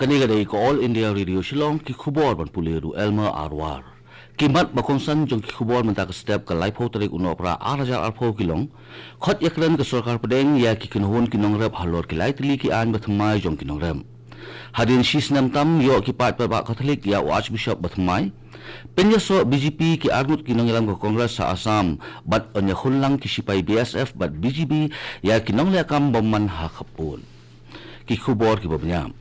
Kani ko All India Radio Shillong ki khubor ban puliru Elmer Arwar. Kimat bakongsan jong ki khubor man tak step ka life hotarik uno pra 8000 arpho kilong. Khot yakran ka sarkar padeng ya ki kinhon kinong rep halor ki lightly ki an bathmai jong kinong rem. Hadin shis nam tam yo ki pat pa Catholic ya Archbishop bathmai. Penyaso BJP ki armut kinong ilang ko Congress sa Assam bat onya khunlang ki sipai BSF bat BJP ya kinong lekam bomman hakapun. Ki khubor ki babnya.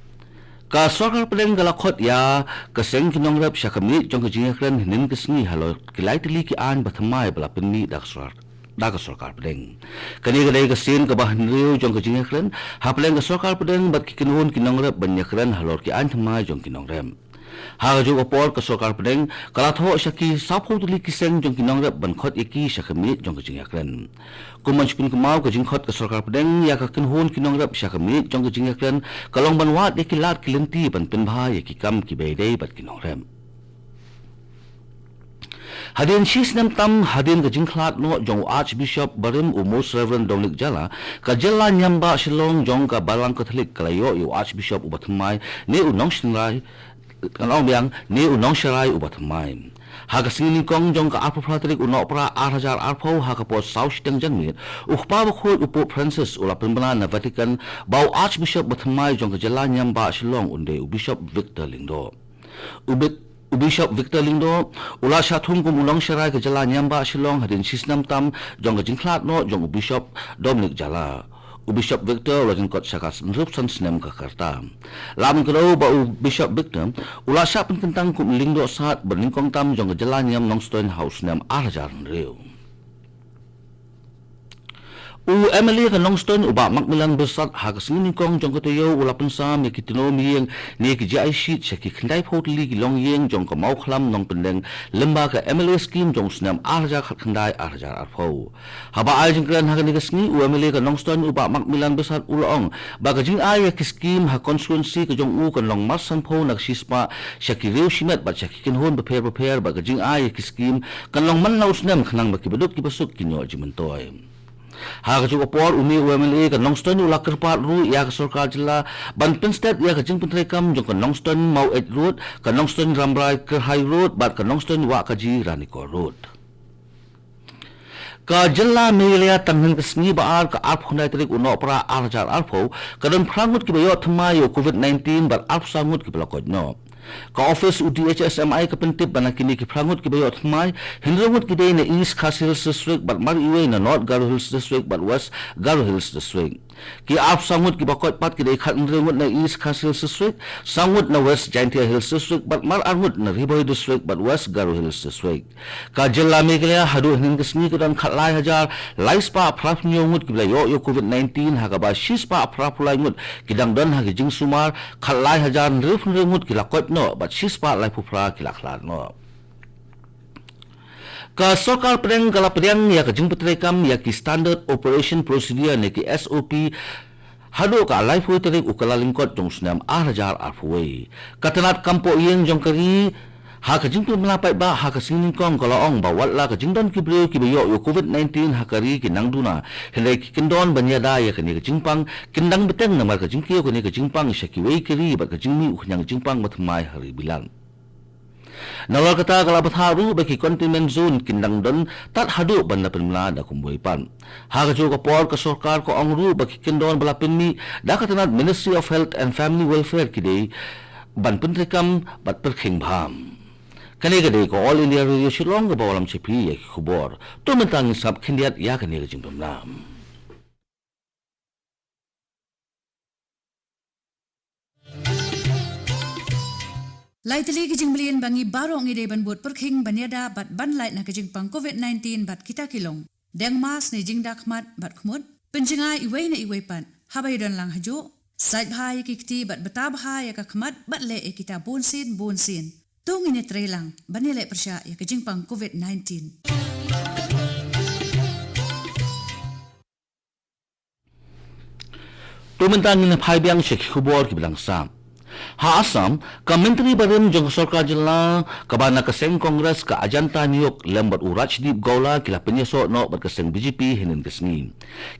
Ka sarkar padeng galakot ya kaseng kinong rep syakamit jong kejingakran hinin kesni halo kilai tili ki an bathmai bala penni dak sarkar padeng kani gadai kasin ka bahan riu jong kejingakran hapleng ka sarkar padeng bat kinhun kinong rep banyakran halo ki an thamai jong kinong rem ha jo opor ka sarkar padeng kalatho syaki sapho tili kiseng jong kinong rep ban khot iki syakamit jong kejingakran kumanch kun kumau ka jingkhot ka sarkar padeng ya ka kinhun kinong rep syakamit jong kejingakran kalong banwat ikilat kilenti ban penbhai ki kam ki beidei bat kinong rem hadin shis nam tam hadin ka jingkhlat no jong Archbishop Barim Most Reverend Dominic Jala ka jela nyamba Shillong jong ka balang Catholic kalayo yu Archbishop ubatmai ne unong shinrai kanong biang ne unong sharai ubatmai haga singin kong jong ka arpo pratrik uno pra 8000 arpo haga po south teng janmit ukpa bakho upo Francis ula pembela na Vatican bau Archbishop batmai jong ka jela nyamba Shillong unde Bishop Victor Lingdo Bishop Victor Lingdo ula shathum kum ulong sharai ka jela nyamba Shillong hadin sisnam tam jong ka jingkhlat no jong Bishop Dominic Jala Bishop Victor wajin kot syakas nrup san sinem ka karta lam kro ba Bishop Victor ula sya pentang kum lingdo sat berlingkong tam jong ka jela nyam nong Stone House nem 8000 riu Emily ka Longstone uba Macmillan bersat hagas ngini kong jong katayo ula pensam ya kitino miyeng ni ki jai shit syaki kendai potli ki long yeng jong ka mau khlam nong pendeng lemba ka Emily scheme jong snam arja khat kendai arja arfo haba ai jingkran haga ni gasni Emily ka Longstone uba Macmillan bersat ulong baga jing ai ki scheme ha constituency ka jong u kan long masan pho nak sispa syaki riu shimet ba syaki kinhon prepare baga jing ai ki scheme kan long man naus nem khnang ba ki bedut ki basuk kinyo jimentoy Haga juga por umi UMLA ka Longstone ula kerpat ru ya ka sarkar jela ban penstet ya ka jing pentrekam jong ka Longstone mau et road ka Longstone Rambrai ke high road bat ka Longstone wa ka ji Raniko road ka jela melia tanghen ka sni baar ka arp khunai trik uno pra 8000 arpho ka don prangut ki bayo thmayo COVID-19 bat arp sangut ki blokod no ka office UDHSMI ka pentip banakini ki prangut ki bayo thmai hinrungut ki day na East Khasi Hills District but mar iwe na North Garo Hills District but West Garo Hills District ki arp sangut ki bakot pat ki day khat hinrungut na East Khasi Hills District sangut na West Jaintia Hills District but mar arngut na Riboy District but West Garo Hills District ka jela meglaya hadu hinin kesni ka dan khat lai hajar laispa prap nyongut ki bayo yo COVID-19 haga ba shispa prap lai ngut ki dang don hagi jing sumar khat lai hajar ngut ki lakot no but shispa lai pupra ki laklat no ka sarkar pedeng kala pedeng ya ka jing petrekam ya ki standard operation procedure ne ki SOP hado ka life hoitering ukala lingkot jong snam 8000 arfwe katanat kampo yeng jong kari ha ka jing tu melapai ba ha ka singin kong kala ong ba wala ka jing don ki breu ki bayo yo COVID-19 ha kari ki nangduna hele ki kendon banyada ya ka ni ka jingpang kendang beteng namar ka jing kiyo ka ni ka jingpang syaki wei kiri ba ka jing mi uknyang jingpang matmai hari bilang Nawal kata kala batharu baki containment zone kindang don tat hadu banda penmla da kumboy pan. Haga jo ka por ka sarkar ko angru baki kindon bala penmi da katanat Ministry of Health and Family Welfare kidei ban pentrekam bat perkhing bham. Kani gade ko All India Radio Shillong ka bawalam chepi ya khubor. To mentang sab khindiat ya kani ka jimpamlam. Laitali kijing belian bangi barong ide ban buat perkhing banyada bat ban lait na kijing pang COVID-19 bat kita kilong. Deng mas ni jing dakmat bat kumut. Penjengai iway na iway pan. Habay don lang hajo. Sait bahaya kikti bat betabahaya kakmat bat le e kita bonsin. Tung ini trelang banile persya ya kijing pang COVID-19. To mentang ni phai biang syek khubor ki bilang sam Ha Assam, ka menteri badan jong sarkar jela kabana kaseng kongres ka ajanta niyok lembat Rajdeep Gaula kila penyesok no bat kaseng BJP hinin kesni.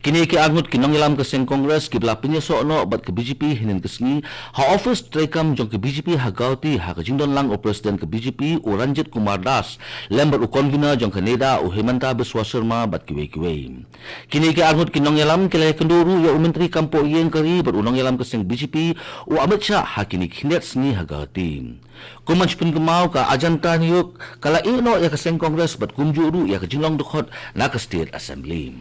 Kini ki angut kinong ilam kaseng kongres kibla penyesok no bat ke BJP hinin kesni. Ha office trekam jong ke BJP ha gauti ha ka jingdon lang o presiden ke BJP o Ranjit Kumar Das lembat u convener jong ke Neda o Hemanta Biswa Sharma bat kiwe. Kini ki angut kinong ilam kila kenduru ya menteri kampo yen kari bat unong ilam kaseng BJP o Amit Shah ha kini hinet sni hagati. Kumanch pun kemau ka ajanta niyok kala ino ya kaseng kongres bat kumjuru ya kajinglong dukhot na ka state assembly.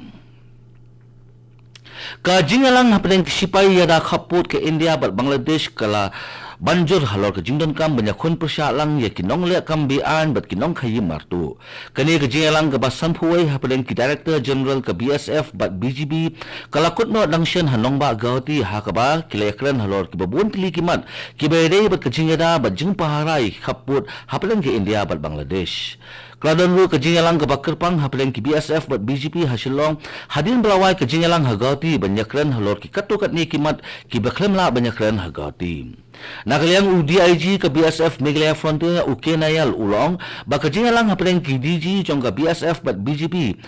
Ka jingalang hapeng sipai ya da khaput ke India bat Bangladesh kala banjur halor ke jingdon kam banyak kon persyalang ya kinong le kam bian bat kinong khayi martu kani ke jingalang ke basan phuai hapeng ki director general ke BSF bat BGB kalakut no dangshen hanong ba gauti ha ka ba kilekran halor ki babun tili kimat ki bede bat ke jingada bat jing paharai khaput hapeng ke India bat Bangladesh. Kladon ru ke jingalang ke bakerpang hapeng ki BSF bat BGP hasilong hadin belawai ke jingalang hagauti banyakran halor ki katukat ni kimat ki baklemla banyakran hagauti. Nakaliang UDIG ke BSF Meghalaya Frontier Ukenayal ulong baka jingalang hapeng ki DG jong ke BSF bat BGP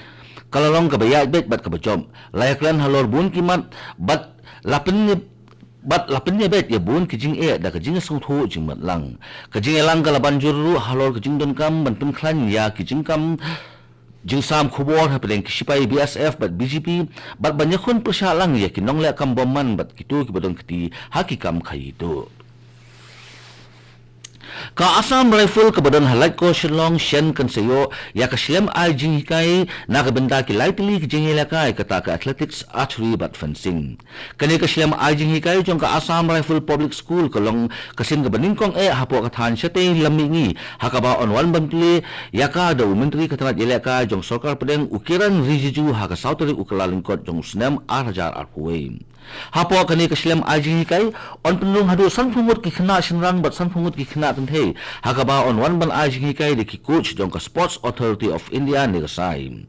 kalalong ke bayat bet bat ke bacom layaklan halor bun kimat bat lapennya bet ya bun kijing da kijing sungtho jingmat lang kijing lang kalaban juru halor kijing don kam bantun klan ya kijing kam jing sam khubor hapeng kisipai BSF bat BGP bat banyakun persyalang ya kinong le kam bomman bat kitu kibadon kiti hakikam khayitu. Ka Assam Rifle ke badan halait ko Shillong Shen Kansayo ya ka Shlem ai jing hikai na ka benda ki lightly ki jing ilakai kata ka athletics archery bat fencing kani ka Shlem ai jing hikai jong ka Assam Rifle Public School kalong kasin ka baningkong hapo ka than sete lamingi hakaba on wan bantli ya ka da menteri ka tanat ilaka jong sarkar pedeng ukiran rijiju ha ka sautari ukalalingkot jong snem arhajar arpuwe hapo kani ka Shlem ai jing hikai on penung hadu san phumut ki khna shinrang bat san phumut ki khna he hakaba on wan ban ai jing kai de ki coach jong ka Sports Authority of India ni sai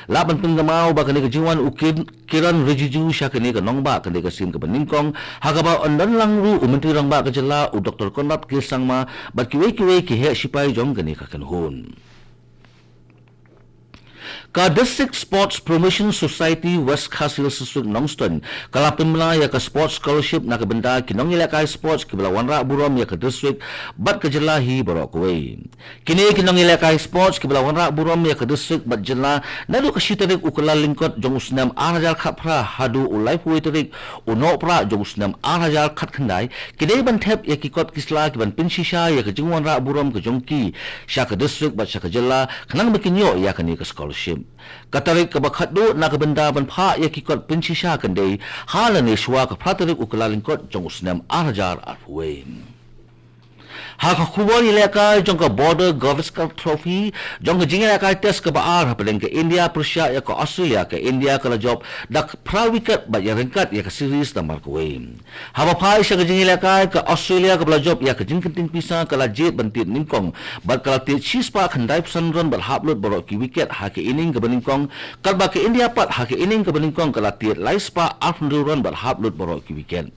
laban penggamau ba kani ka jiwan ukin kiran rijiju sha kani ka nongba kani ka sim ka baningkong hakaba on dan lang ru menteri rang ba ka jela u Dr. Konrad Kilsangma bat kiwe ki he sipai jong kani ka kanhun. Ka District Sports Promotion Society West Khas Hills District Nongston kala pimla ya ka sports scholarship na kabenda kinong ilakai sports kibla wanra burom ya ka district bat ka jela hi borokwe kini kinong ilakai sports kibla wanra burom ya ka district bat jela nadu ka shitarik ukala lingkot jong usnam 8000 khapra hadu ulai puiterik uno pra jong usnam 8000 khat khandai kini ban thep ya kikot kisla kiban pinshisha ya ka jingwan ra burom ka jongki sha ka district bat sha ka jela khanang bakinyo ya ka ni ka scholarship katarik ka bakhadu na ka benda ban pha ya kikot pinshisha kandei halane shwa ka pratarik ukala lingkot jong usnam 8000 arpuwe haka khubor ilaka jong ka border Gavaskar trophy jong ka jinga ka test ka baar hapeng ka India Persia ya ka Australia ka India ka job dak prawikat ba ya rengkat ya ka series na markwe haba phai sa ka jinga ka Australia ka job ya ka jingkenting pisa ka jet bantit ningkong bat ka ti chispa khandai sanron bal haplut borok ki wicket ha ka inning ka baningkong kal ba ka India pat ha ka inning ka baningkong ka ti laispa afnduron bal haplut borok ki wicket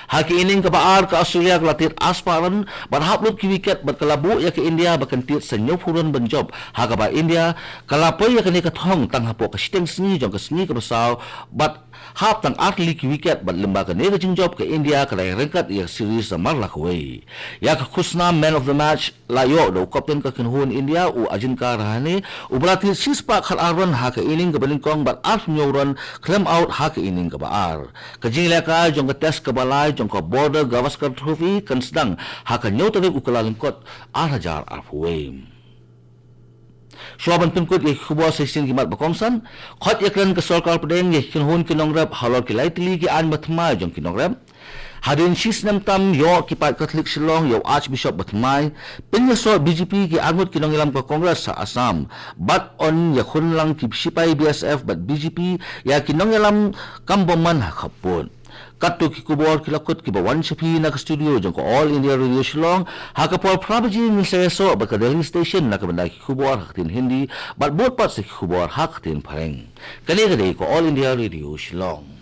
haki ining ka baar ka Australia ka latit asparan barhaplut ki wicket bat kalabu ya ke India bakan tit senyop huron banjob haka ba India kalapoy ya kani ka thong tang hapo ka siteng sni jong ka sni ka basaw bat hap tang atli ki wicket bat lemba ka ne ka job ka India ka rengkat ya series sa marla kwe ya ka khusna man of the match layo do captain ka kinhun India u ajin ka rahane u berarti sispa khal aron haka ining ka balingkong bat af nyoron claim out haka ining ka baar ka jingla ka jong ka test ka balai jong ka border Gavaskar trophy kan sedang haka nyotari ukala lingkot 8000 arpuwe Swaban pengkut ye khubwa sesin kimat bakongsan khot yakran ka sarkar pedeng ye kinhun kinongrap halor kilai tili ki an mathma jong kinongrap hadin sisnam tam yo kipat Catholic Shillong yo Archbishop Batmai penyeso BJP ki angut kinongilam ka Kongres sa Assam bat on ya khunlang ki sipai BSF bat BJP ya kinongilam kamboman hakapun Katu ki kubor kilakut ki bawan sapi na ka studio jong ko All India Radio Shillong hakapol prabaji ni seso ba ka Delhi station na ka banda ki kubor haktin Hindi bat bot pat sa ki kubor haktin pareng kani ko All India Radio Shillong